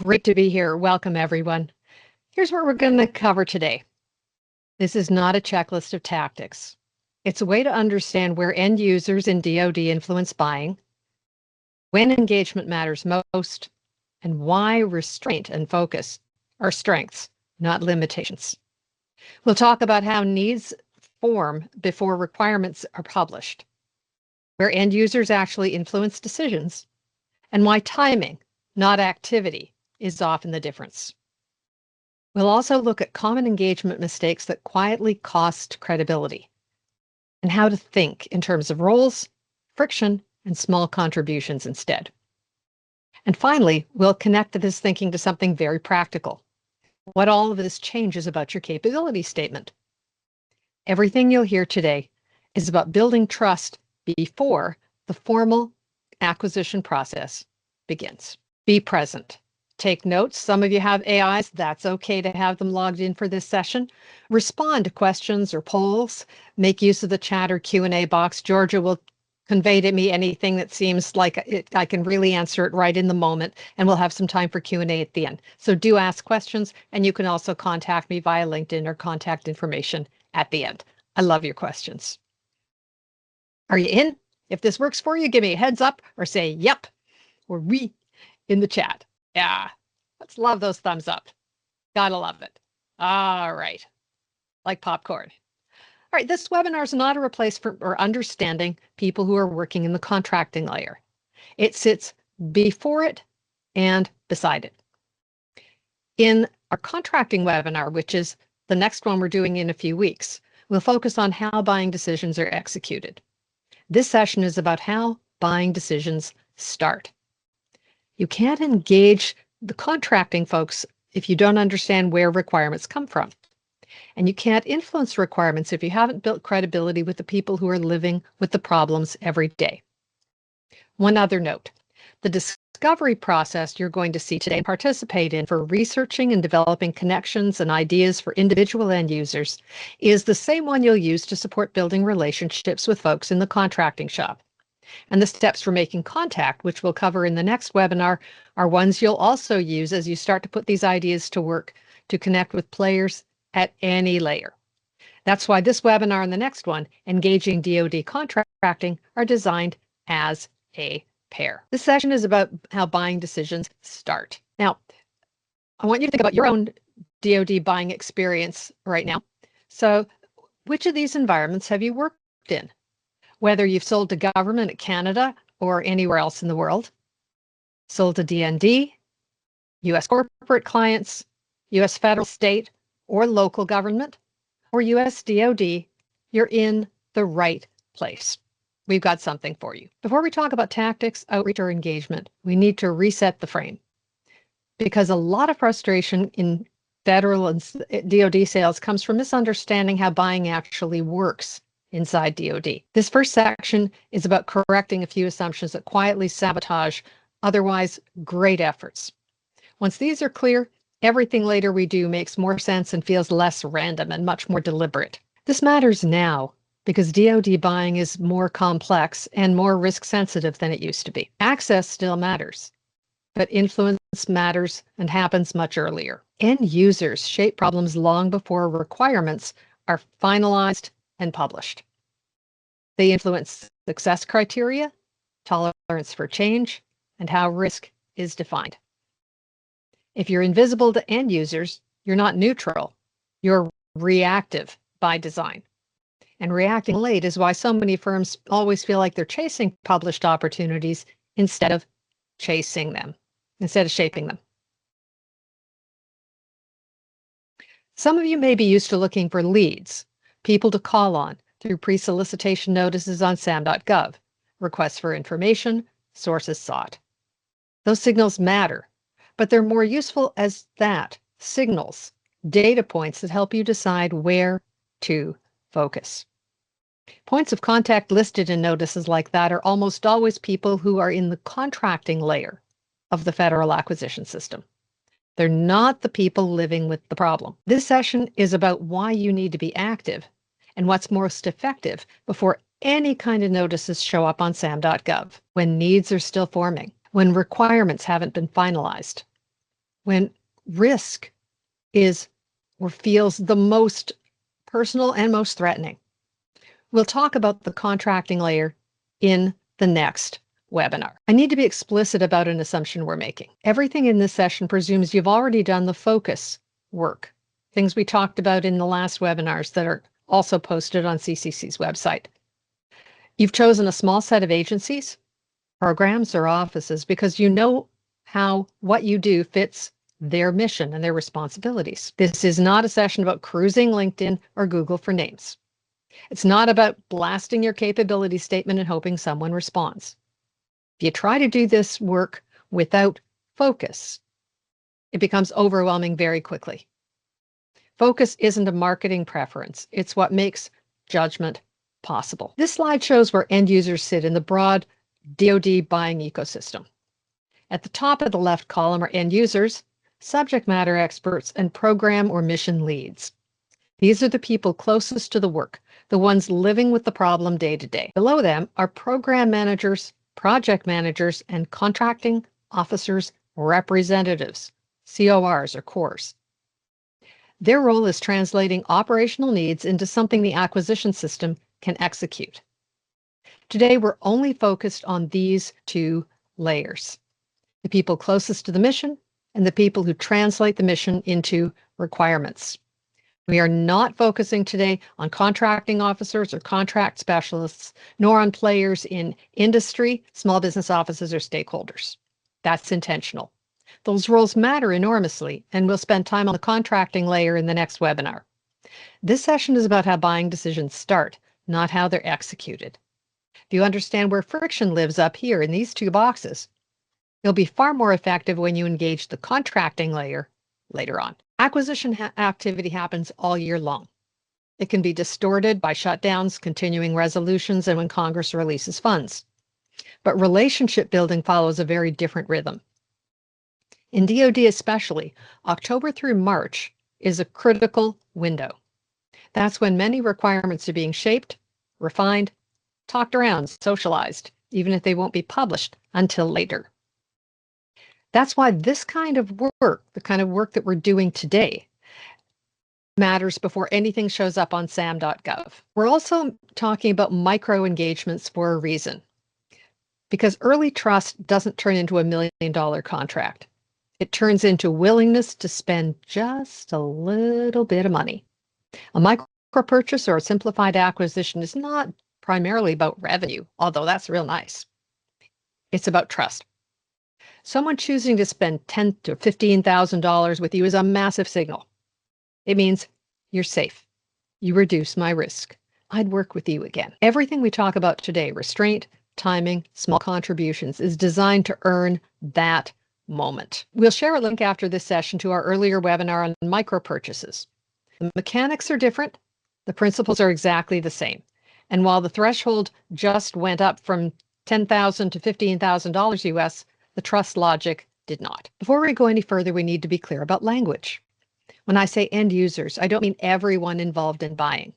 Great to be here. Welcome, everyone. Here's what we're going to cover today. This is not a checklist of tactics. It's a way to understand where end users in DoD influence buying, when engagement matters most, and why restraint and focus are strengths, not limitations. We'll talk about how needs form before requirements are published, where end users actually influence decisions, and why timing, not activity, is often the difference. We'll also look at common engagement mistakes that quietly cost credibility and how to think in terms of roles, friction, and small contributions instead. And finally, we'll connect this thinking to something very practical, what all of this changes about your capability statement. Everything you'll hear today is about building trust before the formal acquisition process begins. Be present. Take notes. Some of you have AIs. That's okay to have them logged in for this session. Respond to questions or polls. Make use of the chat or Q&A box. Georgia will convey to me anything that seems like I can really answer it right in the moment, and we'll have some time for Q&A at the end. So do ask questions, and you can also contact me via LinkedIn or contact information at the end. I love your questions. Are you in? If this works for you, give me a heads up or say yep or we in the chat. Yeah, let's love those thumbs up. Gotta love it. All right, like popcorn. All right, this webinar is not a replace for or understanding people who are working in the contracting layer. It sits before it and beside it. In our contracting webinar, which is the next one we're doing in a few weeks, we'll focus on how buying decisions are executed. This session is about how buying decisions start. You can't engage the contracting folks if you don't understand where requirements come from. And you can't influence requirements if you haven't built credibility with the people who are living with the problems every day. One other note, the discovery process you're going to see today and participate in for researching and developing connections and ideas for individual end users is the same one you'll use to support building relationships with folks in the contracting shop. And the steps for making contact, which we'll cover in the next webinar, are ones you'll also use as you start to put these ideas to work to connect with players at any layer. That's why this webinar and the next one, Engaging DoD Contracting, are designed as a pair. This session is about how buying decisions start. Now, I want you to think about your own DoD buying experience right now. So, which of these environments have you worked in? Whether you've sold to government at Canada or anywhere else in the world, sold to DND, U.S. corporate clients, U.S. federal, state, or local government, or U.S. DoD, you're in the right place. We've got something for you. Before we talk about tactics, outreach, or engagement, we need to reset the frame. Because a lot of frustration in federal and DoD sales comes from misunderstanding how buying actually works inside DoD. This first section is about correcting a few assumptions that quietly sabotage otherwise great efforts. Once these are clear, everything later we do makes more sense and feels less random and much more deliberate. This matters now because DoD buying is more complex and more risk sensitive than it used to be. Access still matters, but influence matters and happens much earlier. End users shape problems long before requirements are finalized and published. They influence success criteria, tolerance for change, and how risk is defined. If you're invisible to end users, you're not neutral. You're reactive by design. And reacting late is why so many firms always feel like they're chasing published opportunities instead of chasing them, instead of shaping them. Some of you may be used to looking for leads, people to call on through pre-solicitation notices on sam.gov, requests for information, sources sought. Those signals matter, but they're more useful as that, signals, data points that help you decide where to focus. Points of contact listed in notices like that are almost always people who are in the contracting layer of the federal acquisition system. They're not the people living with the problem. This session is about why you need to be active and what's most effective before any kind of notices show up on sam.gov, when needs are still forming, when requirements haven't been finalized, when risk is or feels the most personal and most threatening. We'll talk about the contracting layer in the next webinar. I need to be explicit about an assumption we're making. Everything in this session presumes you've already done the focus work, things we talked about in the last webinars that are also posted on CCC's website. You've chosen a small set of agencies, programs, or offices because you know how what you do fits their mission and their responsibilities. This is not a session about cruising LinkedIn or Google for names. It's not about blasting your capability statement and hoping someone responds. If you try to do this work without focus, it becomes overwhelming very quickly. Focus isn't a marketing preference. It's what makes judgment possible. This slide shows where end users sit in the broad DoD buying ecosystem. At the top of the left column are end users, subject matter experts, and program or mission leads. These are the people closest to the work, the ones living with the problem day to day. Below them are program managers, project managers, and contracting officers representatives, CORs or CORs. Their role is translating operational needs into something the acquisition system can execute. Today, we're only focused on these two layers, the people closest to the mission and the people who translate the mission into requirements. We are not focusing today on contracting officers or contract specialists, nor on players in industry, small business offices, or stakeholders. That's intentional. Those roles matter enormously, and we'll spend time on the contracting layer in the next webinar. This session is about how buying decisions start, not how they're executed. If you understand where friction lives up here in these two boxes, you'll be far more effective when you engage the contracting layer later on. Acquisition activity happens all year long. It can be distorted by shutdowns, continuing resolutions, and when Congress releases funds. But relationship building follows a very different rhythm. In DoD especially, October through March is a critical window. That's when many requirements are being shaped, refined, talked around, socialized, even if they won't be published until later. That's why this kind of work, the kind of work that we're doing today, matters before anything shows up on sam.gov. We're also talking about micro engagements for a reason, because early trust doesn't turn into $1 million contract. It turns into willingness to spend just a little bit of money. A micro purchase or a simplified acquisition is not primarily about revenue, although that's real nice. It's about trust. Someone choosing to spend $10,000 to $15,000 with you is a massive signal. It means you're safe. You reduce my risk. I'd work with you again. Everything we talk about today, restraint, timing, small contributions, is designed to earn that moment. We'll share a link after this session to our earlier webinar on micro purchases. The mechanics are different. The principles are exactly the same. And while the threshold just went up from $10,000 to $15,000 US, the trust logic did not. Before we go any further, we need to be clear about language. When I say end users, I don't mean everyone involved in buying.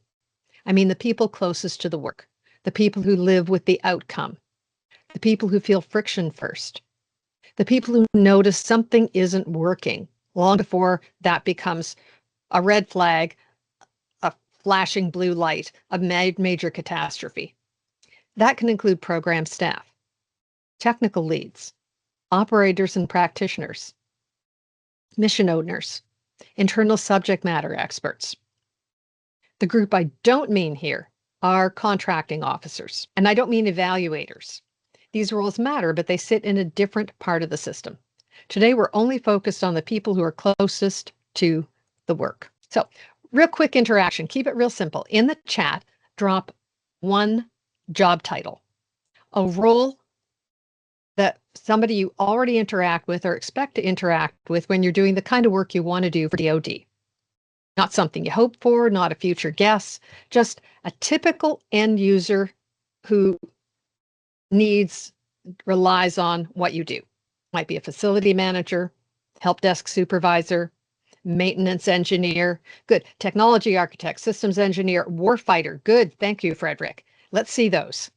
I mean the people closest to the work, the people who live with the outcome, the people who feel friction first, the people who notice something isn't working long before that becomes a red flag, a flashing blue light, a major catastrophe. That can include program staff, technical leads, operators and practitioners, mission owners, internal subject matter experts. The group I don't mean here are contracting officers, and I don't mean evaluators. These roles matter, but they sit in a different part of the system. Today, we're only focused on the people who are closest to the work. So, real quick interaction, keep it real simple. In the chat, drop one job title, a role that somebody you already interact with or expect to interact with when you're doing the kind of work you want to do for DoD. Not something you hope for, not a future guess, just a typical end user who relies on what you do. Might be a facility manager, help desk supervisor, maintenance engineer, good, technology architect, systems engineer, warfighter, good, thank you, Frederick. Let's see those.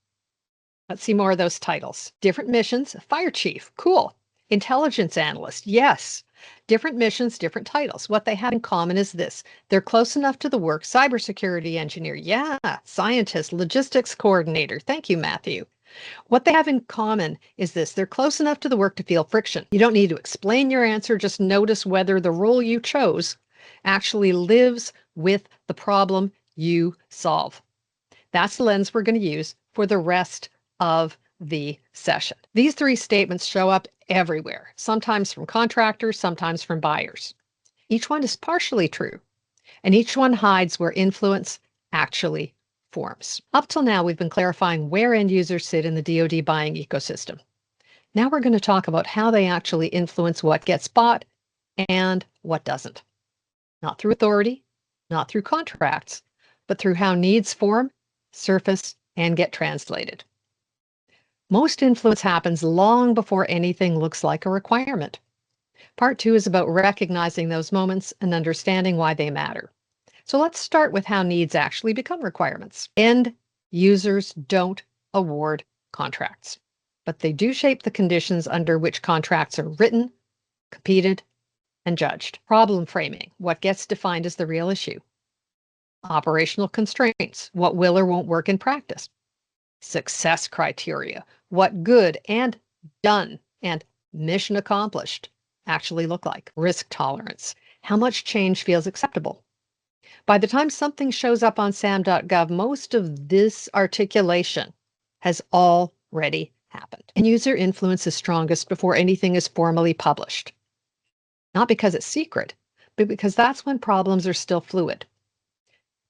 Let's see more of those titles. Different missions, fire chief, cool. Intelligence analyst, yes. Different missions, different titles. What they have in common is this. They're close enough to the work. Cybersecurity engineer. Yeah. Scientist, logistics coordinator. Thank you, Matthew. What they have in common is this. They're close enough to the work to feel friction. You don't need to explain your answer. Just notice whether the role you chose actually lives with the problem you solve. That's the lens we're going to use for the rest of the session. These three statements show up everywhere, sometimes from contractors, sometimes from buyers. Each one is partially true, and each one hides where influence actually forms. Up till now, we've been clarifying where end users sit in the DoD buying ecosystem. Now we're going to talk about how they actually influence what gets bought and what doesn't. Not through authority, not through contracts, but through how needs form, surface, and get translated. Most influence happens long before anything looks like a requirement. Part 2 is about recognizing those moments and understanding why they matter. So let's start with how needs actually become requirements. End users don't award contracts, but they do shape the conditions under which contracts are written, competed, and judged. Problem framing, what gets defined as the real issue. Operational constraints, what will or won't work in practice. Success criteria, what good and done and mission accomplished actually look like. Risk tolerance, how much change feels acceptable. By the time something shows up on sam.gov, most of this articulation has already happened. And user influence is strongest before anything is formally published. Not because it's secret, but because that's when problems are still fluid.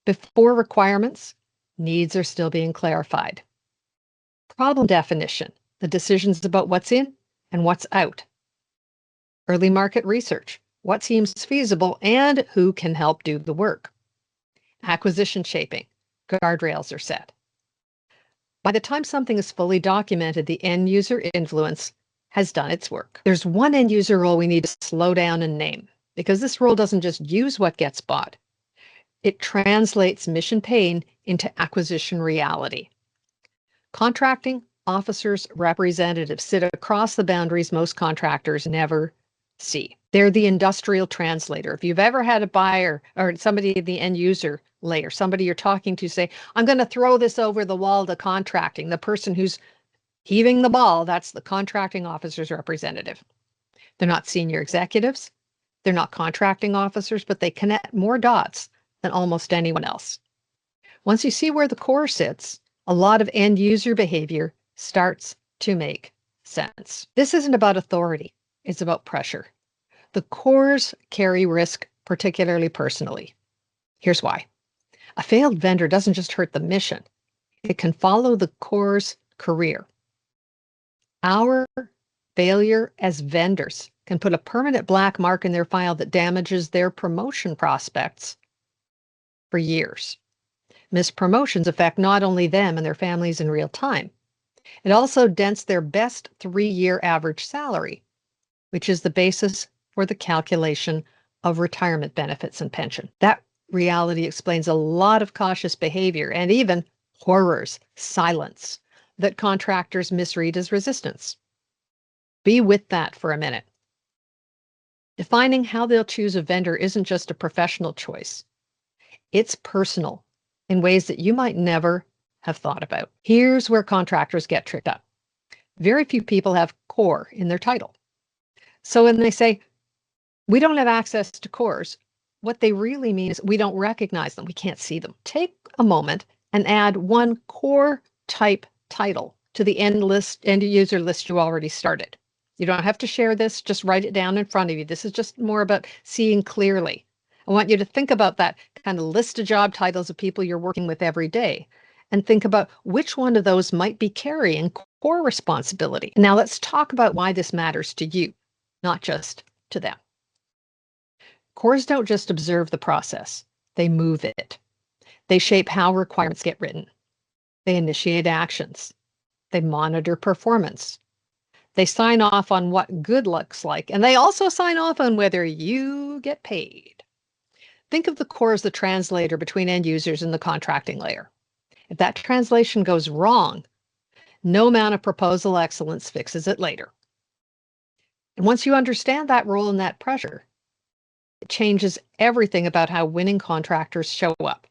Before requirements, needs are still being clarified. Problem definition, the decisions about what's in and what's out. Early market research, what seems feasible and who can help do the work. Acquisition shaping, guardrails are set. By the time something is fully documented, the end user influence has done its work. There's one end user role we need to slow down and name, because this role doesn't just use what gets bought. It translates mission pain into acquisition reality. Contracting officers' representatives sit across the boundaries most contractors never see. They're the industrial translator. If you've ever had a buyer or somebody in the end user layer, somebody you're talking to say, I'm going to throw this over the wall to contracting, the person who's heaving the ball, that's the contracting officer's representative. They're not senior executives. They're not contracting officers, but they connect more dots than almost anyone else. Once you see where the core sits, a lot of end user behavior starts to make sense. This isn't about authority. It's about pressure. The cores carry risk, particularly personally. Here's why. A failed vendor doesn't just hurt the mission. It can follow the core's career. Our failure as vendors can put a permanent black mark in their file that damages their promotion prospects for years. Missed promotions affect not only them and their families in real time, it also dents their best 3-year average salary, which is the basis for the calculation of retirement benefits and pension. That reality explains a lot of cautious behavior and even horrors, silence, that contractors misread as resistance. Be with that for a minute. Defining how they'll choose a vendor isn't just a professional choice. It's personal in ways that you might never have thought about. Here's where contractors get tricked up. Very few people have core in their title. So when they say, we don't have access to cores, what they really mean is we don't recognize them. We can't see them. Take a moment and add one core type title to the end user list you already started. You don't have to share this, just write it down in front of you. This is just more about seeing clearly. I want you to think about that kind of list of job titles of people you're working with every day and think about which one of those might be carrying core responsibility. Now let's talk about why this matters to you, not just to them. Cores don't just observe the process, they move it. They shape how requirements get written. They initiate actions. They monitor performance. They sign off on what good looks like, and they also sign off on whether you get paid. Think of the core as the translator between end users and the contracting layer. If that translation goes wrong, no amount of proposal excellence fixes it later. And once you understand that role and that pressure, it changes everything about how winning contractors show up.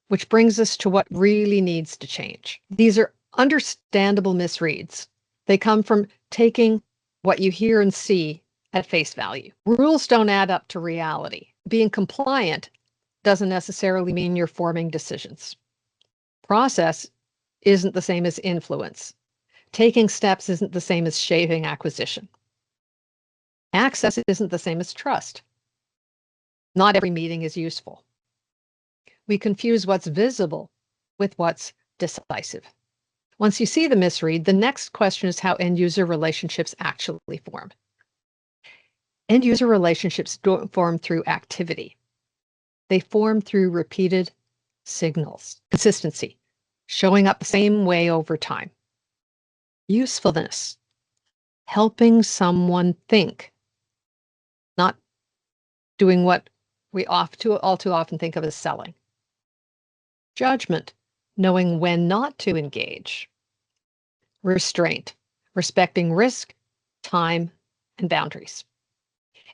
Which brings us to what really needs to change. These are understandable misreads. They come from taking what you hear and see at face value. Rules don't add up to reality. Being compliant doesn't necessarily mean you're forming decisions. Process isn't the same as influence. Taking steps isn't the same as shaping acquisition. Access isn't the same as trust. Not every meeting is useful. We confuse what's visible with what's decisive. Once you see the misread, the next question is how end-user relationships actually form. End-user relationships don't form through activity. They form through repeated signals, consistency, showing up the same way over time. Usefulness, helping someone think, not doing what we all too often think of as selling. Judgment, knowing when not to engage. Restraint, respecting risk, time, and boundaries.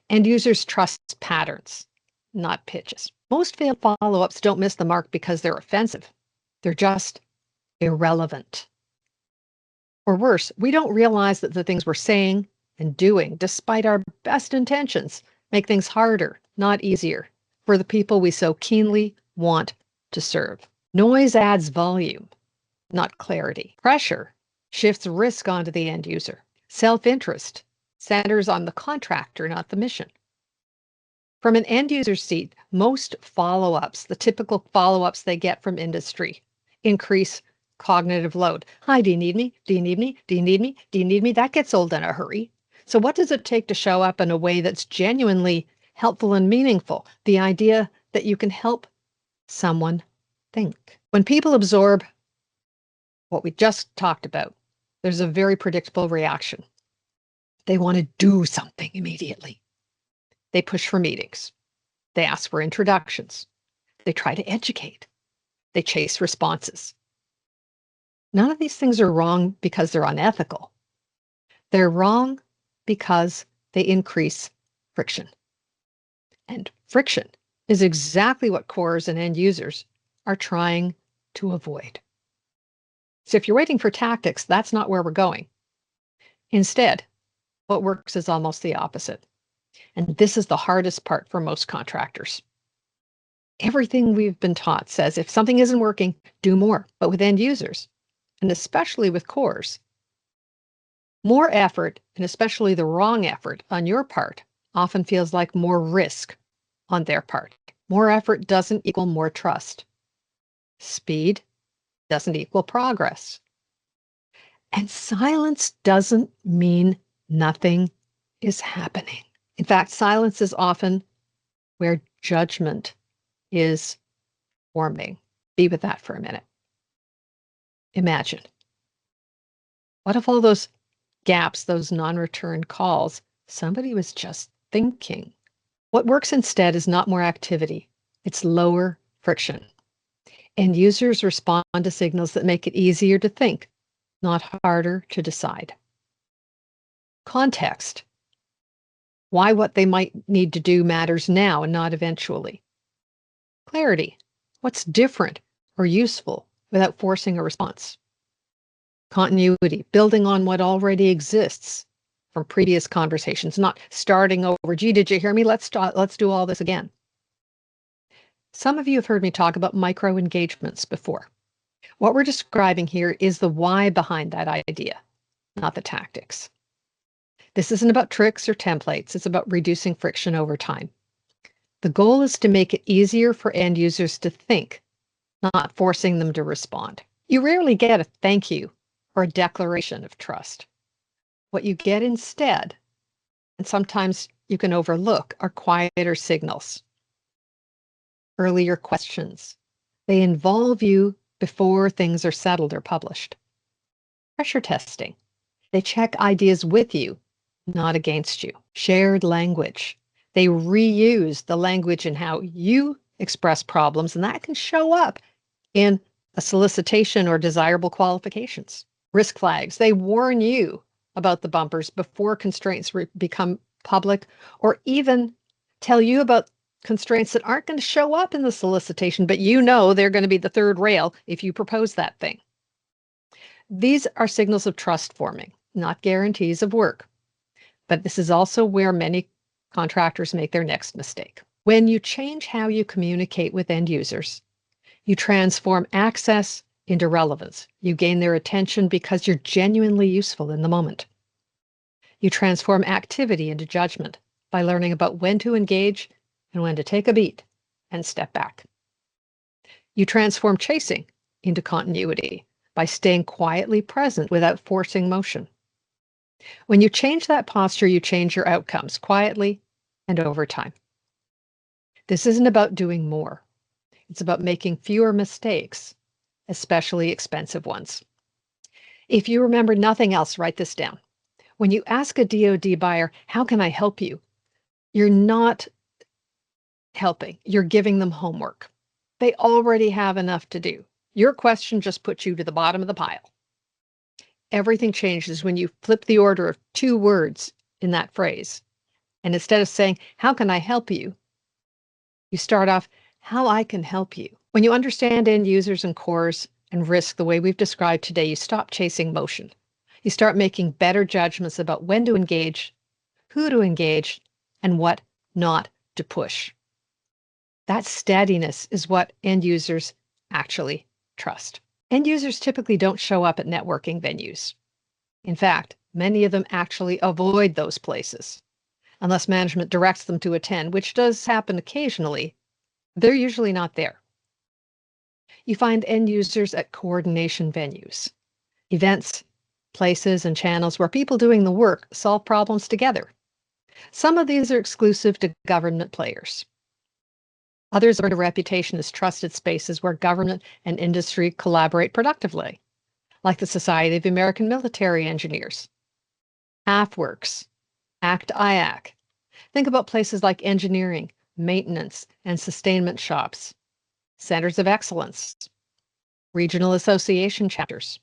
End users trust patterns, not pitches. Most failed follow-ups don't miss the mark because they're offensive. They're just irrelevant. Or worse, we don't realize that the things we're saying and doing, despite our best intentions, make things harder, not easier, for the people we so keenly want to serve. Noise adds volume, not clarity. Pressure shifts risk onto the end user. Self-interest centers on the contractor, not the mission. From an end user seat, most follow-ups, the typical follow-ups they get from industry, increase cognitive load. Hi, do you need me? Do you need me? Do you need me? Do you need me? That gets old in a hurry. So what does it take to show up in a way that's genuinely helpful and meaningful? The idea that you can help someone think. When people absorb what we just talked about, there's a very predictable reaction. They want to do something immediately. They push for meetings. They ask for introductions. They try to educate. They chase responses. None of these things are wrong because they're unethical. They're wrong because they increase friction. And friction is exactly what cores and end users are trying to avoid. So if you're waiting for tactics, that's not where we're going. Instead, what works is almost the opposite. And this is the hardest part for most contractors. Everything we've been taught says if something isn't working, do more. But with end users, and especially with cores, more effort, and especially the wrong effort on your part, often feels like more risk on their part. More effort doesn't equal more trust. Speed doesn't equal progress. And silence doesn't mean nothing is happening. In fact, silence is often where judgment is forming. Be with that for a minute. Imagine. What if all those gaps, those non-return calls, somebody was just thinking? What works instead is not more activity. It's lower friction. And users respond to signals that make it easier to think, not harder to decide. Context. Why what they might need to do matters now and not eventually. Clarity. What's different or useful without forcing a response. Continuity. Building on what already exists from previous conversations, not starting over. Gee, did you hear me? Let's do all this again. Some of you have heard me talk about micro engagements before. What we're describing here is the why behind that idea, not the tactics. This isn't about tricks or templates. It's about reducing friction over time. The goal is to make it easier for end users to think, not forcing them to respond. You rarely get a thank you or a declaration of trust. What you get instead, and sometimes you can overlook, are quieter signals. Earlier questions. They involve you before things are settled or published. Pressure testing. They check ideas with you, not against you. Shared language. They reuse the language in how you express problems, and that can show up in a solicitation or desirable qualifications. Risk flags. They warn you about the bumpers before constraints become public, or even tell you about constraints that aren't going to show up in the solicitation, but you know they're going to be the third rail if you propose that thing. These are signals of trust forming, not guarantees of work. But this is also where many contractors make their next mistake. When you change how you communicate with end users, you transform access into relevance. You gain their attention because you're genuinely useful in the moment. You transform activity into judgment by learning about when to engage and when to take a beat and step back. You transform chasing into continuity by staying quietly present without forcing motion. When you change that posture, you change your outcomes quietly and over time. This isn't about doing more. It's about making fewer mistakes, especially expensive ones. If you remember nothing else, write this down. When you ask a DoD buyer, how can I help you? You're not helping. You're giving them homework. They already have enough to do. Your question just puts you to the bottom of the pile. Everything changes when you flip the order of two words in that phrase. And instead of saying, how can I help you? You start off, how I can help you. When you understand end users and cores and risk the way we've described today, you stop chasing motion. You start making better judgments about when to engage, who to engage, and what not to push. That steadiness is what end users actually trust. End users typically don't show up at networking venues. In fact, many of them actually avoid those places. Unless management directs them to attend, which does happen occasionally, they're usually not there. You find end users at coordination venues, events, places, and channels where people doing the work solve problems together. Some of these are exclusive to government players. Others earn a reputation as trusted spaces where government and industry collaborate productively, like the Society of American Military Engineers, AFWorks, ACT-IAC. Think about places like engineering, maintenance, and sustainment shops, centers of excellence, regional association chapters.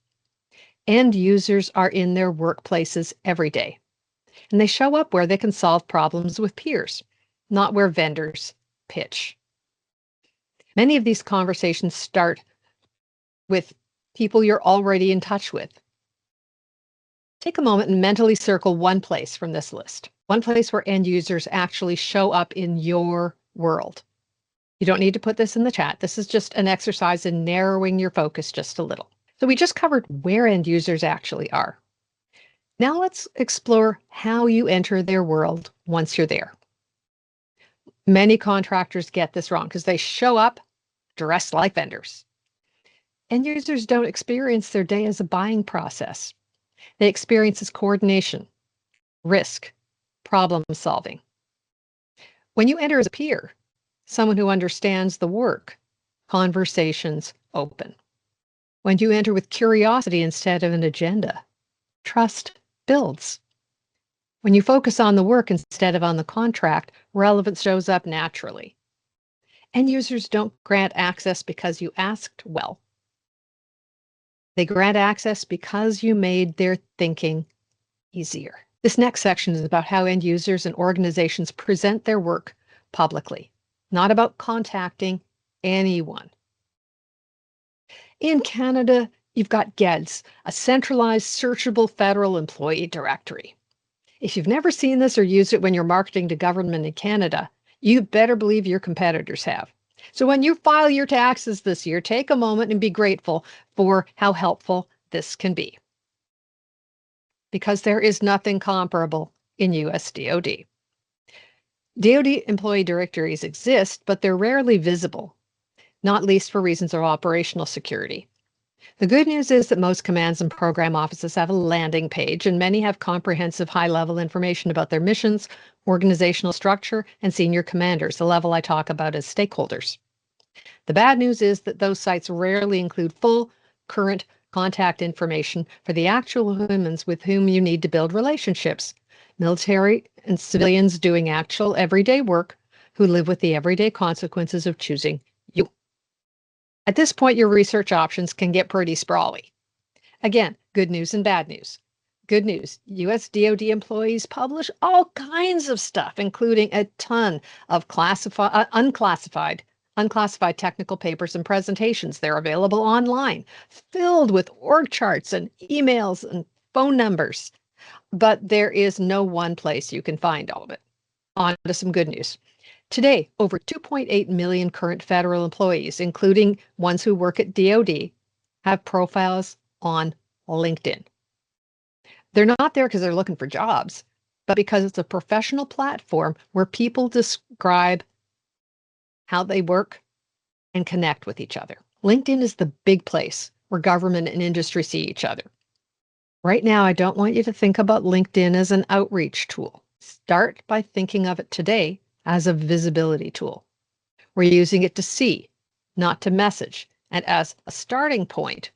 End users are in their workplaces every day, and they show up where they can solve problems with peers, not where vendors pitch. Many of these conversations start with people you're already in touch with. Take a moment and mentally circle one place from this list, one place where end users actually show up in your world. You don't need to put this in the chat. This is just an exercise in narrowing your focus just a little. So we just covered where end users actually are. Now let's explore how you enter their world once you're there. Many contractors get this wrong because they show up dressed like vendors. End users don't experience their day as a buying process. They experience as coordination, risk, problem solving. When you enter as a peer, someone who understands the work, conversations open. When you enter with curiosity instead of an agenda, trust builds. When you focus on the work instead of on the contract, relevance shows up naturally. End users don't grant access because you asked well. They grant access because you made their thinking easier. This next section is about how end users and organizations present their work publicly, not about contacting anyone. In Canada, you've got GEDS, a centralized searchable federal employee directory. If you've never seen this or used it when you're marketing to government in Canada, you better believe your competitors have. So when you file your taxes this year, take a moment and be grateful for how helpful this can be. Because there is nothing comparable in US DoD. DoD employee directories exist, but they're rarely visible, not least for reasons of operational security. The good news is that most commands and program offices have a landing page, and many have comprehensive high-level information about their missions, organizational structure, and senior commanders, the level I talk about as stakeholders. The bad news is that those sites rarely include full, current contact information for the actual humans with whom you need to build relationships, military and civilians doing actual everyday work who live with the everyday consequences of choosing you. At this point, your research options can get pretty sprawly. Again, good news and bad news. Good news. US DoD employees publish all kinds of stuff, including a ton of unclassified technical papers and presentations. They're available online, filled with org charts and emails and phone numbers. But there is no one place you can find all of it. On to some good news. Today, over 2.8 million current federal employees, including ones who work at DoD, have profiles on LinkedIn. They're not there because they're looking for jobs, but because it's a professional platform where people describe how they work and connect with each other. LinkedIn is the big place where government and industry see each other. Right now, I don't want you to think about LinkedIn as an outreach tool. Start by thinking of it today as a visibility tool. We're using it to see, not to message, and as a starting point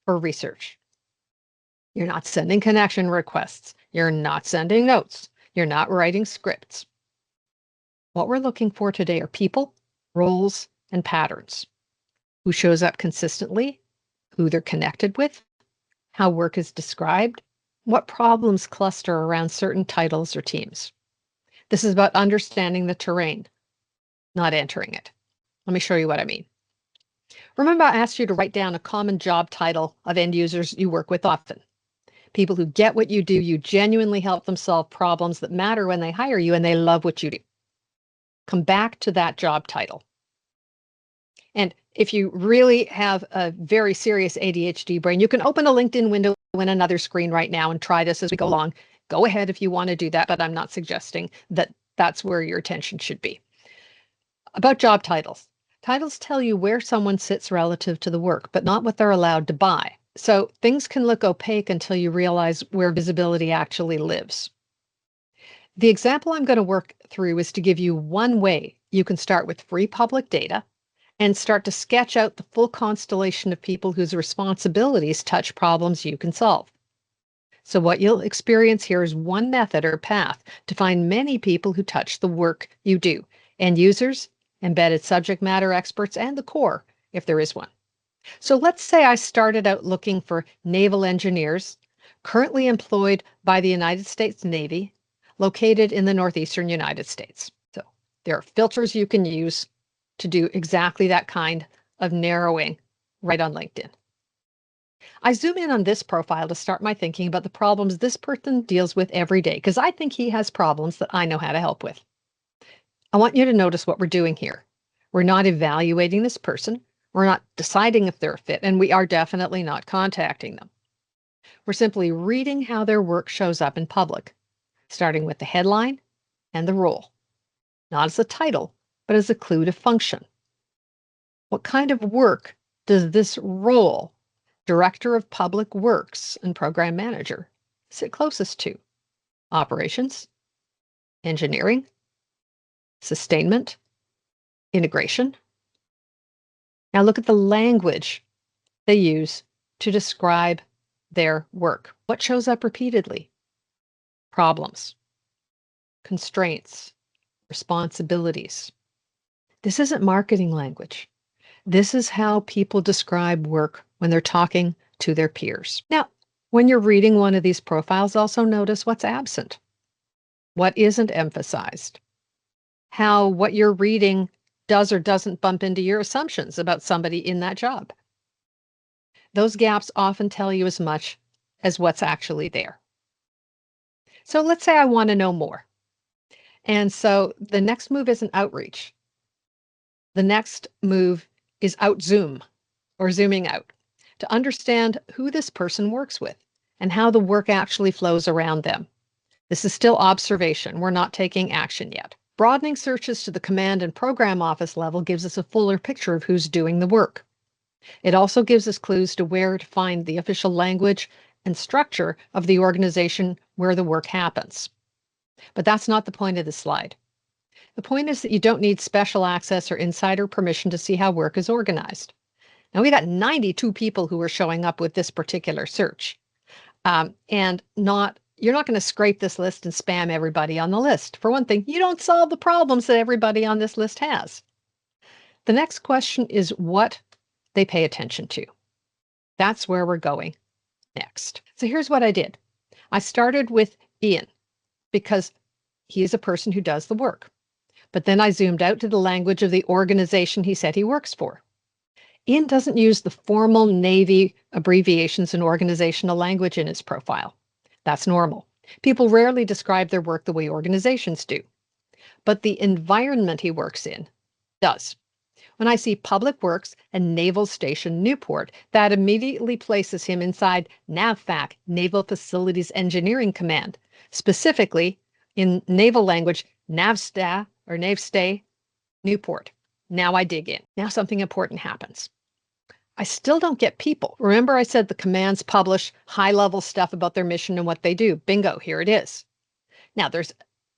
for research. You're not sending connection requests. You're not sending notes. You're not writing scripts. What we're looking for today are people, roles, and patterns. Who shows up consistently, who they're connected with, how work is described, what problems cluster around certain titles or teams. This is about understanding the terrain, not entering it. Let me show you what I mean. Remember, I asked you to write down a common job title of end users you work with often. People who get what you do, you genuinely help them solve problems that matter when they hire you, and they love what you do. Come back to that job title. And if you really have a very serious ADHD brain, you can open a LinkedIn window in another screen right now and try this as we go along. Go ahead if you want to do that, but I'm not suggesting that that's where your attention should be. About job titles. Titles tell you where someone sits relative to the work, but not what they're allowed to buy. So things can look opaque until you realize where visibility actually lives. The example I'm going to work through is to give you one way you can start with free public data and start to sketch out the full constellation of people whose responsibilities touch problems you can solve. So what you'll experience here is one method or path to find many people who touch the work you do: end users, embedded subject matter experts, and the core, if there is one. So let's say I started out looking for naval engineers currently employed by the United States Navy, located in the northeastern United States. So there are filters you can use to do exactly that kind of narrowing right on LinkedIn. I zoom in on this profile to start my thinking about the problems this person deals with every day, because I think he has problems that I know how to help with. I want you to notice what we're doing here. We're not evaluating this person. We're not deciding if they're a fit, and we are definitely not contacting them. We're simply reading how their work shows up in public, starting with the headline and the role, not as a title, but as a clue to function. What kind of work does this role, Director of Public Works and Program Manager, sit closest to? Operations, engineering, sustainment, integration. Now look at the language they use to describe their work. What shows up repeatedly? Problems, constraints, responsibilities. This isn't marketing language. This is how people describe work when they're talking to their peers. Now, when you're reading one of these profiles, also notice what's absent, what isn't emphasized, how what you're reading does or doesn't bump into your assumptions about somebody in that job. Those gaps often tell you as much as what's actually there. So let's say I want to know more. And so the next move isn't outreach. The next move is outzoom, or zooming out, to understand who this person works with and how the work actually flows around them. This is still observation. We're not taking action yet. Broadening searches to the command and program office level gives us a fuller picture of who's doing the work. It also gives us clues to where to find the official language and structure of the organization where the work happens. But that's not the point of this slide. The point is that you don't need special access or insider permission to see how work is organized. Now, we got 92 people who are showing up with this particular search. You're not going to scrape this list and spam everybody on the list. For one thing, you don't solve the problems that everybody on this list has. The next question is what they pay attention to. That's where we're going next. So here's what I did. I started with Ian because he is a person who does the work. But then I zoomed out to the language of the organization he said he works for. Ian doesn't use the formal Navy abbreviations and organizational language in his profile. That's normal. People rarely describe their work the way organizations do. But the environment he works in does. When I see Public Works and Naval Station Newport, that immediately places him inside NAVFAC, Naval Facilities Engineering Command, specifically in naval language, NAVSTA or NAVSTAY Newport. Now I dig in. Now something important happens. I still don't get people. Remember I said the commands publish high-level stuff about their mission and what they do. Bingo, here it is. Now there's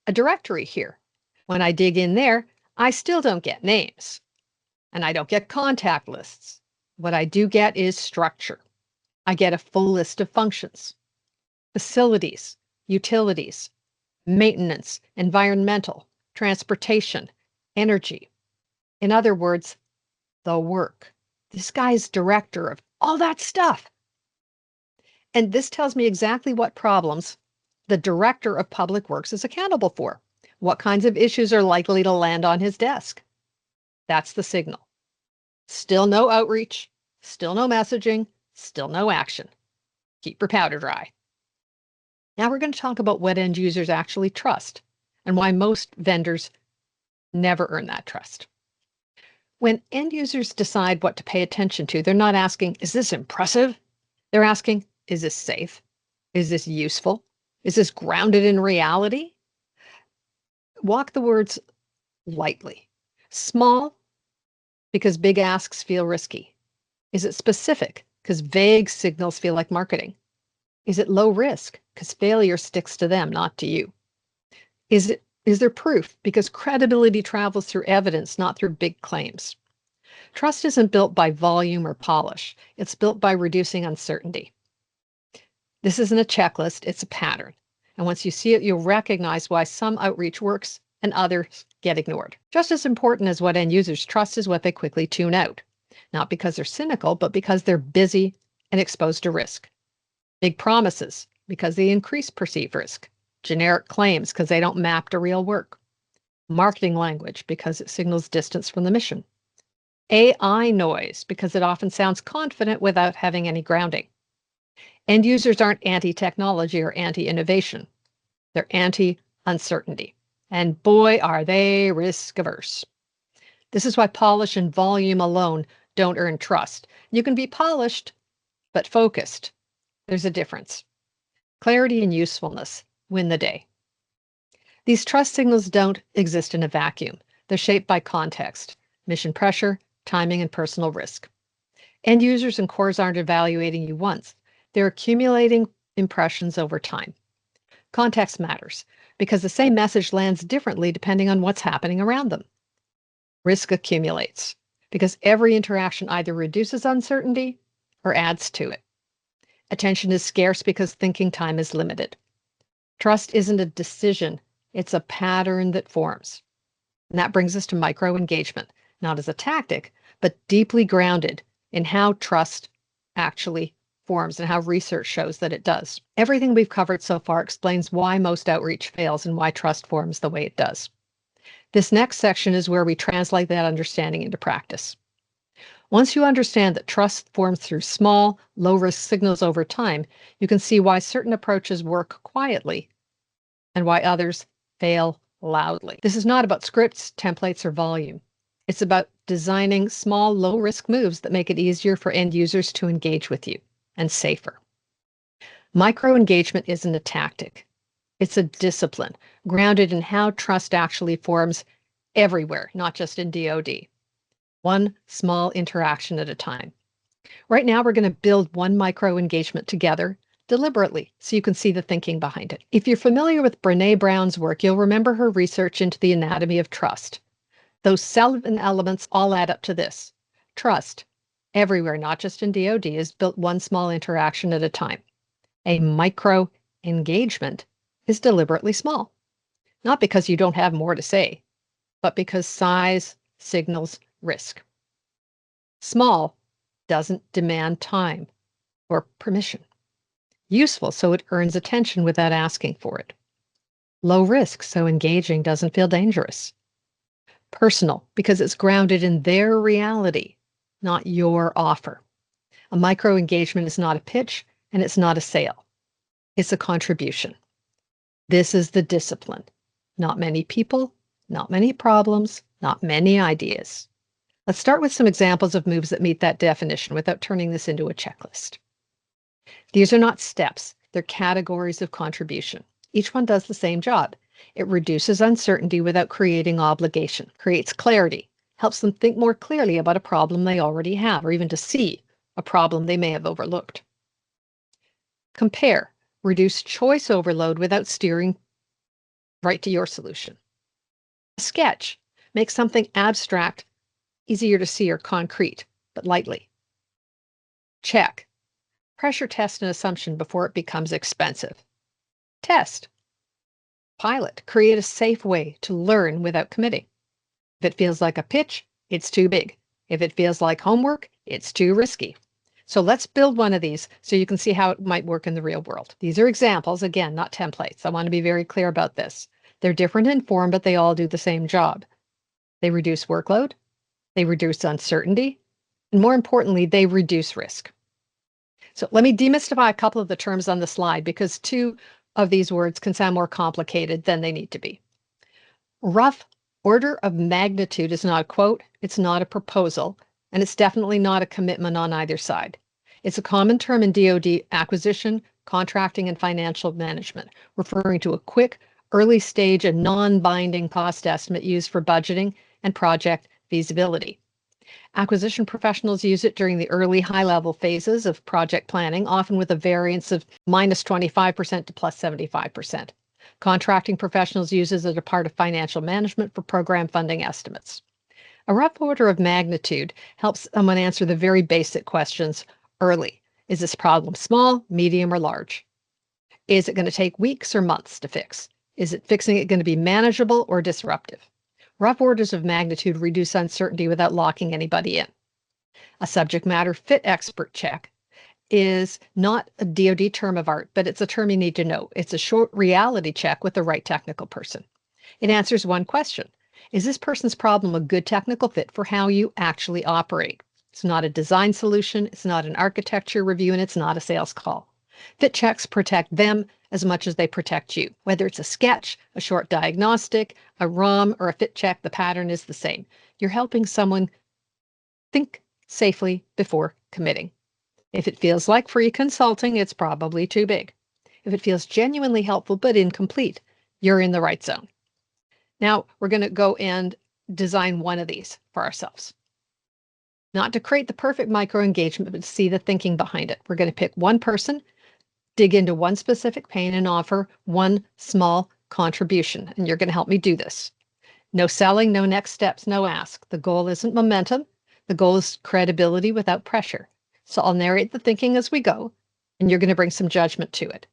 a directory here. When I dig in there, I still don't get names. And I don't get contact lists. What I do get is structure. I get a full list of functions, facilities, utilities, maintenance, environmental, transportation, energy. In other words, the work. This guy's director of all that stuff. And this tells me exactly what problems the director of Public Works is accountable for. What kinds of issues are likely to land on his desk? That's the signal. Still no outreach, still no messaging, still no action. Keep your powder dry. Now we're going to talk about what end users actually trust and why most vendors never earn that trust. When end users decide what to pay attention to, they're not asking, is this impressive? They're asking, is this safe? Is this useful? Is this grounded in reality? Walk the words lightly. Small, because big asks feel risky. Is it specific? Because vague signals feel like marketing. Is it low risk? Because failure sticks to them, not to you. Is there proof? Because credibility travels through evidence, not through big claims. Trust isn't built by volume or polish. It's built by reducing uncertainty. This isn't a checklist, it's a pattern. And once you see it, you'll recognize why some outreach works and others get ignored. Just as important as what end users trust is what they quickly tune out. Not because they're cynical, but because they're busy and exposed to risk. Big promises, because they increase perceived risk. Generic claims, because they don't map to real work. Marketing language, because it signals distance from the mission. AI noise, because it often sounds confident without having any grounding. End users aren't anti-technology or anti-innovation. They're anti-uncertainty. And boy, are they risk-averse. This is why polish and volume alone don't earn trust. You can be polished, but focused. There's a difference. Clarity and usefulness win the day. These trust signals don't exist in a vacuum. They're shaped by context, mission pressure, timing, and personal risk. End users and cores aren't evaluating you once. They're accumulating impressions over time. Context matters because the same message lands differently depending on what's happening around them. Risk accumulates because every interaction either reduces uncertainty or adds to it. Attention is scarce because thinking time is limited. Trust isn't a decision, it's a pattern that forms. And that brings us to micro-engagement, not as a tactic, but deeply grounded in how trust actually forms and how research shows that it does. Everything we've covered so far explains why most outreach fails and why trust forms the way it does. This next section is where we translate that understanding into practice. Once you understand that trust forms through small, low-risk signals over time, you can see why certain approaches work quietly and why others fail loudly. This is not about scripts, templates, or volume. It's about designing small, low-risk moves that make it easier for end users to engage with you and safer. Micro-engagement isn't a tactic. It's a discipline grounded in how trust actually forms everywhere, not just in DoD. One small interaction at a time. Right now, we're going to build one micro-engagement together deliberately so you can see the thinking behind it. If you're familiar with Brené Brown's work, you'll remember her research into the anatomy of trust. Those 7 elements all add up to this. Trust, everywhere, not just in DoD, is built one small interaction at a time. A micro-engagement is deliberately small. Not because you don't have more to say, but because size signals risk. Small doesn't demand time or permission. Useful, so it earns attention without asking for it. Low risk, so engaging doesn't feel dangerous. Personal, because it's grounded in their reality, not your offer. A micro engagement is not a pitch and it's not a sale. It's a contribution. This is the discipline. Not many people, not many problems, not many ideas. Let's start with some examples of moves that meet that definition without turning this into a checklist. These are not steps, they're categories of contribution. Each one does the same job. It reduces uncertainty without creating obligation, creates clarity, helps them think more clearly about a problem they already have, or even to see a problem they may have overlooked. Compare, reduce choice overload without steering right to your solution. Sketch, make something abstract easier to see or concrete, but lightly. Check, pressure test an assumption before it becomes expensive. Test, pilot, create a safe way to learn without committing. If it feels like a pitch, it's too big. If it feels like homework, it's too risky. So let's build one of these so you can see how it might work in the real world. These are examples, again, not templates. I want to be very clear about this. They're different in form, but they all do the same job. They reduce workload, they reduce uncertainty, and more importantly, they reduce risk. So let me demystify a couple of the terms on the slide because two of these words can sound more complicated than they need to be. Rough order of magnitude is not a quote, it's not a proposal, and it's definitely not a commitment on either side. It's a common term in DoD acquisition, contracting, and financial management, referring to a quick, early stage and non-binding cost estimate used for budgeting and project feasibility. Acquisition professionals use it during the early high-level phases of project planning, often with a variance of minus 25% to plus 75%. Contracting professionals use it as a part of financial management for program funding estimates. A rough order of magnitude helps someone answer the very basic questions early. Is this problem small, medium, or large? Is it going to take weeks or months to fix? Is it fixing it going to be manageable or disruptive? Rough orders of magnitude reduce uncertainty without locking anybody in. A subject matter fit expert check is not a DoD term of art, but it's a term you need to know. It's a short reality check with the right technical person. It answers one question. Is this person's problem a good technical fit for how you actually operate? It's not a design solution, it's not an architecture review, and it's not a sales call. Fit checks protect them as much as they protect you. Whether it's a sketch, a short diagnostic, a ROM, or a fit check, the pattern is the same. You're helping someone think safely before committing. If it feels like free consulting, it's probably too big. If it feels genuinely helpful but incomplete, you're in the right zone. Now we're going to go and design one of these for ourselves. Not to create the perfect micro engagement, but to see the thinking behind it. We're going to pick one person, dig into one specific pain, and offer one small contribution. And you're going to help me do this. No selling, no next steps, no ask. The goal isn't momentum. The goal is credibility without pressure. So I'll narrate the thinking as we go, and you're going to bring some judgment to it.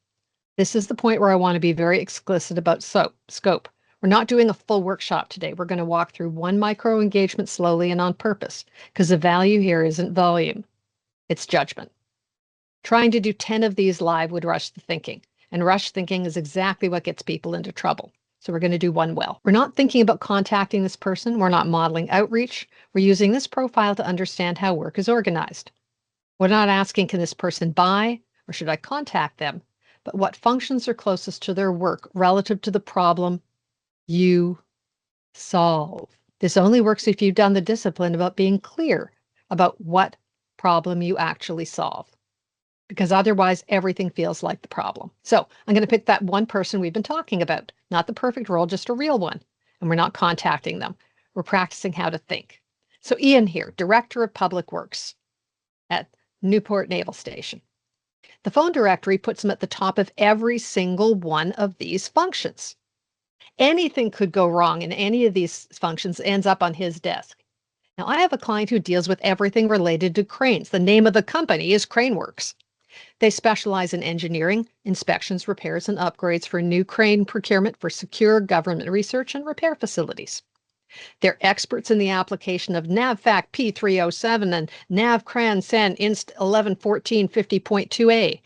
This is the point where I want to be very explicit about scope. We're not doing a full workshop today. We're going to walk through one micro engagement slowly and on purpose, because the value here isn't volume, it's judgment. Trying to do 10 of these live would rush the thinking, and rush thinking is exactly what gets people into trouble. So we're going to do one well. We're not thinking about contacting this person. We're not modeling outreach. We're using this profile to understand how work is organized. We're not asking, can this person buy, or should I contact them? But what functions are closest to their work relative to the problem you solve. This only works if you've done the discipline about being clear about what problem you actually solve, because otherwise everything feels like the problem. So I'm going to pick that one person we've been talking about, not the perfect role, just a real one. And we're not contacting them. We're practicing how to think. So Ian here, Director of Public Works at Newport Naval Station. The phone directory puts him at the top of every single one of these functions. Anything could go wrong in any of these functions, ends up on his desk. Now, I have a client who deals with everything related to cranes. The name of the company is Craneworks. They specialize in engineering, inspections, repairs, and upgrades for new crane procurement for secure government research and repair facilities. They're experts in the application of NAVFAC P307 and NAVCRAN SEN INST 111450.2a.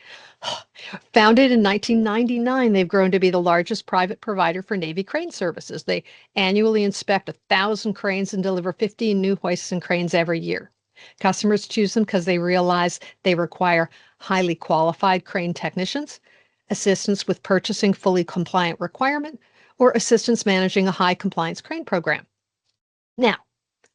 Founded in 1999, they've grown to be the largest private provider for Navy crane services. They annually inspect 1,000 cranes and deliver 15 new hoists and cranes every year. Customers choose them because they realize they require highly qualified crane technicians, assistance with purchasing fully compliant requirement, or assistance managing a high compliance crane program. Now,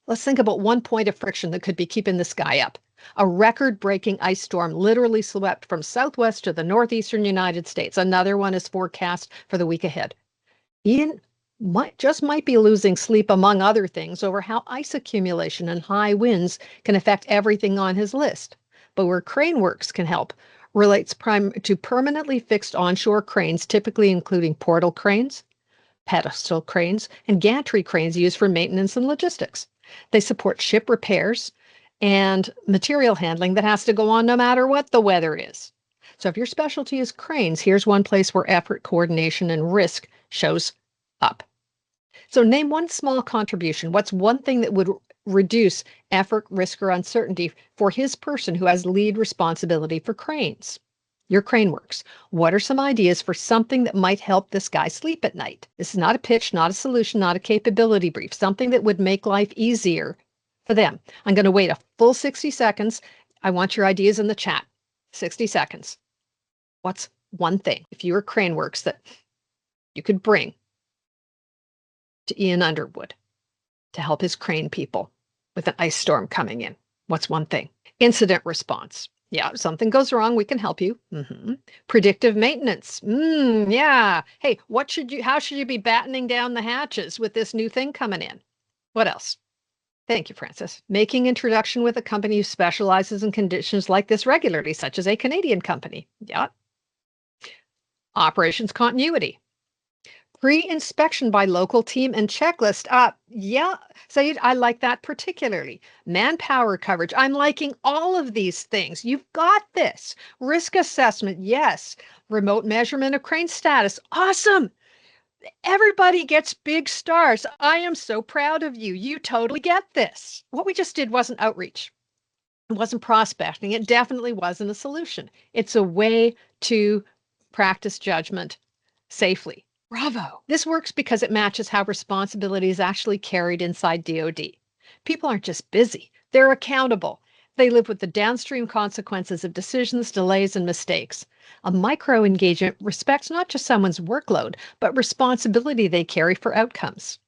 let's think about one point of friction that could be keeping this guy up. A record-breaking ice storm literally swept from southwest to the northeastern United States. Another one is forecast for the week ahead. Ian might be losing sleep, among other things, over how ice accumulation and high winds can affect everything on his list. But where CraneWorks can help relates to permanently fixed onshore cranes, typically including portal cranes, pedestal cranes, and gantry cranes used for maintenance and logistics. They support ship repairs and material handling that has to go on no matter what the weather is. So if your specialty is cranes, here's one place where effort, coordination, and risk shows up. So name one small contribution. What's one thing that would reduce effort, risk, or uncertainty for his person who has lead responsibility for cranes? Your CraneWorks. What are some ideas for something that might help this guy sleep at night? This is not a pitch, not a solution, not a capability brief, something that would make life easier for them. I'm going to wait a full 60 seconds. I want your ideas in the chat. 60 seconds. What's one thing, if you were CraneWorks, that you could bring to Ian Underwood to help his crane people with an ice storm coming in? What's one thing? Incident response. Yeah, if something goes wrong, we can help you. Predictive maintenance. Yeah. Hey, how should you be battening down the hatches with this new thing coming in? What else? Thank you, Francis. Making introduction with a company who specializes in conditions like this regularly, such as a Canadian company. Yeah. Operations continuity. Pre-inspection by local team and checklist. Yeah, Saeed, I like that particularly. Manpower coverage. I'm liking all of these things. You've got this. Risk assessment. Yes. Remote measurement of crane status. Awesome. Everybody gets big stars. I am so proud of you. You totally get this. What we just did wasn't outreach. It wasn't prospecting. It definitely wasn't a solution. It's a way to practice judgment safely. Bravo. This works because it matches how responsibility is actually carried inside DoD. People aren't just busy, they're accountable. They live with the downstream consequences of decisions, delays, and mistakes. A micro engagement respects not just someone's workload, but responsibility they carry for outcomes.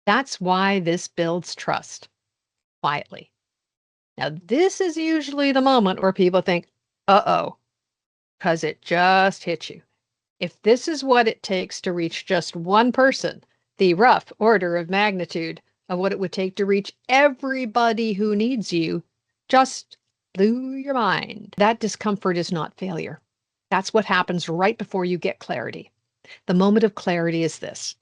That's why this builds trust quietly. Now, this is usually the moment where people think, uh-oh, because it just hit you. If this is what it takes to reach just one person, the rough order of magnitude of what it would take to reach everybody who needs you just blew your mind. That discomfort is not failure. That's what happens right before you get clarity. The moment of clarity is this.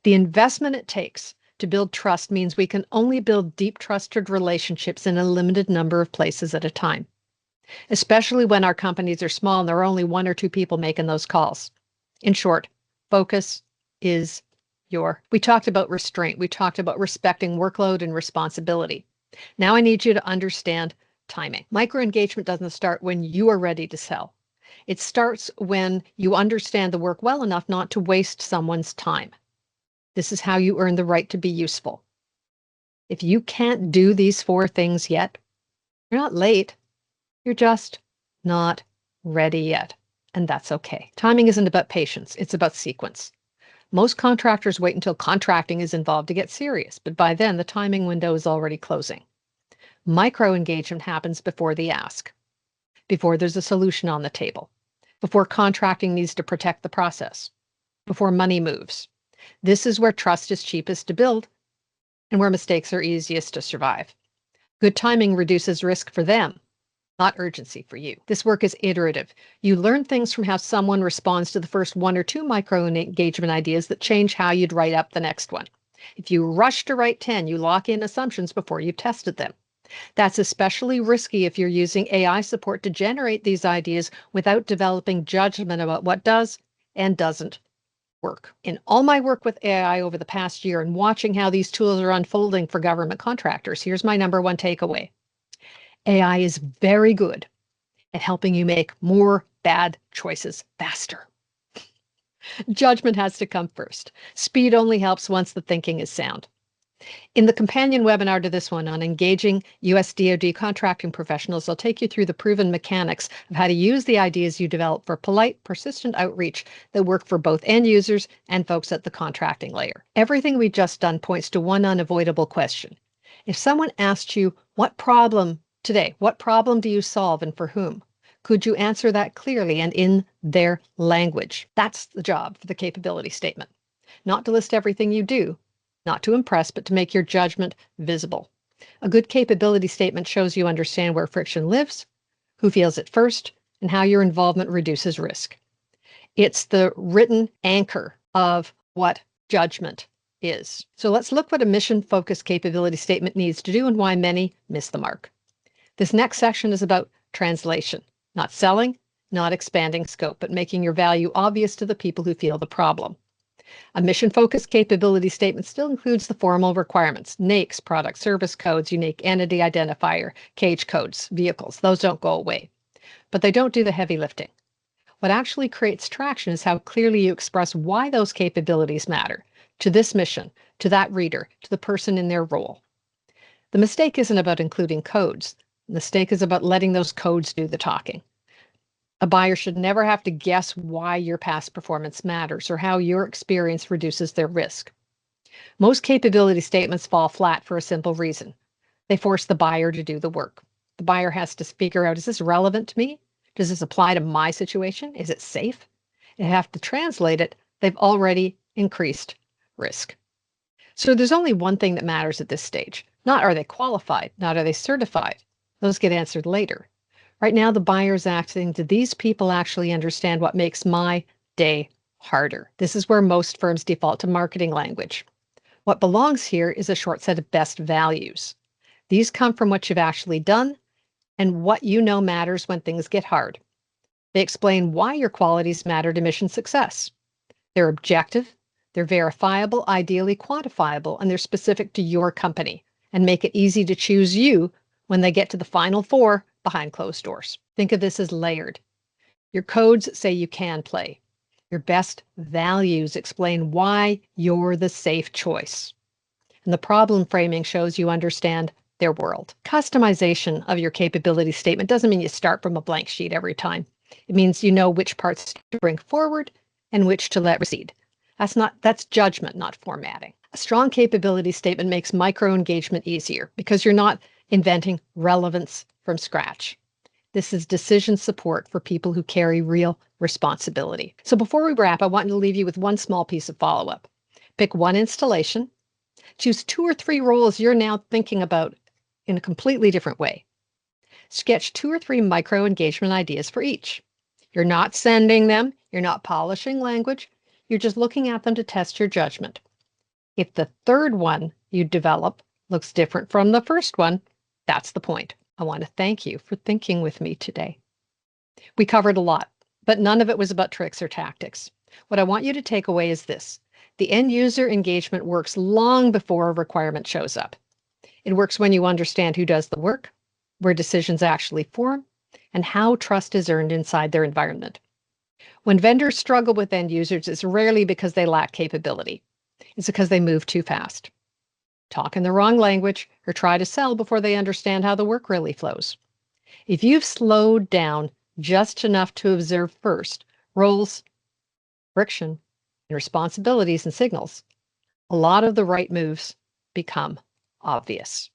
The investment it takes to build trust means we can only build deep trusted relationships in a limited number of places at a time, especially when our companies are small and there are only one or two people making those calls. In short, focus is we talked about restraint. We talked about respecting workload and responsibility. Now I need you to understand timing. Microengagement doesn't start when you are ready to sell. It starts when you understand the work well enough not to waste someone's time. This is how you earn the right to be useful. If you can't do these 4 things yet, you're not late. You're just not ready yet. And that's okay. Timing isn't about patience. It's about sequence. Most contractors wait until contracting is involved to get serious, but by then the timing window is already closing. Micro-engagement happens before the ask, before there's a solution on the table, before contracting needs to protect the process, before money moves. This is where trust is cheapest to build and where mistakes are easiest to survive. Good timing reduces risk for them, not urgency for you. This work is iterative. You learn things from how someone responds to the first 1 or 2 micro-engagement ideas that change how you'd write up the next one. If you rush to write 10, you lock in assumptions before you've tested them. That's especially risky if you're using AI support to generate these ideas without developing judgment about what does and doesn't work. In all my work with AI over the past year and watching how these tools are unfolding for government contractors, here's my number 1 takeaway. AI is very good at helping you make more bad choices faster. Judgment has to come first. Speed only helps once the thinking is sound. In the companion webinar to this one on engaging US DoD contracting professionals, I'll take you through the proven mechanics of how to use the ideas you develop for polite, persistent outreach that work for both end users and folks at the contracting layer. Everything we've just done points to one unavoidable question. If someone asked you, what problem today, what problem do you solve and for whom? Could you answer that clearly and in their language? That's the job for the capability statement. Not to list everything you do, not to impress, but to make your judgment visible. A good capability statement shows you understand where friction lives, who feels it first, and how your involvement reduces risk. It's the written anchor of what judgment is. So let's look what a mission-focused capability statement needs to do and why many miss the mark. This next section is about translation, not selling, not expanding scope, but making your value obvious to the people who feel the problem. A mission-focused capability statement still includes the formal requirements, NAICS, product service codes, unique entity identifier, cage codes, vehicles. Those don't go away, but they don't do the heavy lifting. What actually creates traction is how clearly you express why those capabilities matter to this mission, to that reader, to the person in their role. The mistake isn't about including codes. The mistake is about letting those codes do the talking. A buyer should never have to guess why your past performance matters or how your experience reduces their risk. Most capability statements fall flat for a simple reason. They force the buyer to do the work. The buyer has to figure out, is this relevant to me? Does this apply to my situation? Is it safe? They have to translate it. They've already increased risk. So there's only one thing that matters at this stage. Not are they qualified, not are they certified. Those get answered later. Right now, the buyer's asking, do these people actually understand what makes my day harder? This is where most firms default to marketing language. What belongs here is a short set of best values. These come from what you've actually done and what you know matters when things get hard. They explain why your qualities matter to mission success. They're objective, they're verifiable, ideally quantifiable, and they're specific to your company and make it easy to choose you when they get to the final four behind closed doors. Think of this as layered. Your codes say you can play. Your best values explain why you're the safe choice. And the problem framing shows you understand their world. Customization of your capability statement doesn't mean you start from a blank sheet every time. It means you know which parts to bring forward and which to let recede. That's judgment, not formatting. A strong capability statement makes micro engagement easier because you're not inventing relevance from scratch. This is decision support for people who carry real responsibility. So before we wrap, I want to leave you with one small piece of follow-up. Pick one installation, choose 2 or 3 roles you're now thinking about in a completely different way. Sketch 2 or 3 micro engagement ideas for each. You're not sending them, you're not polishing language, you're just looking at them to test your judgment. If the third one you develop looks different from the first one, that's the point. I want to thank you for thinking with me today. We covered a lot, but none of it was about tricks or tactics. What I want you to take away is this. The end user engagement works long before a requirement shows up. It works when you understand who does the work, where decisions actually form, and how trust is earned inside their environment. When vendors struggle with end users, it's rarely because they lack capability. It's because they move too fast, talk in the wrong language, or try to sell before they understand how the work really flows. If you've slowed down just enough to observe first roles, friction, and responsibilities and signals, a lot of the right moves become obvious.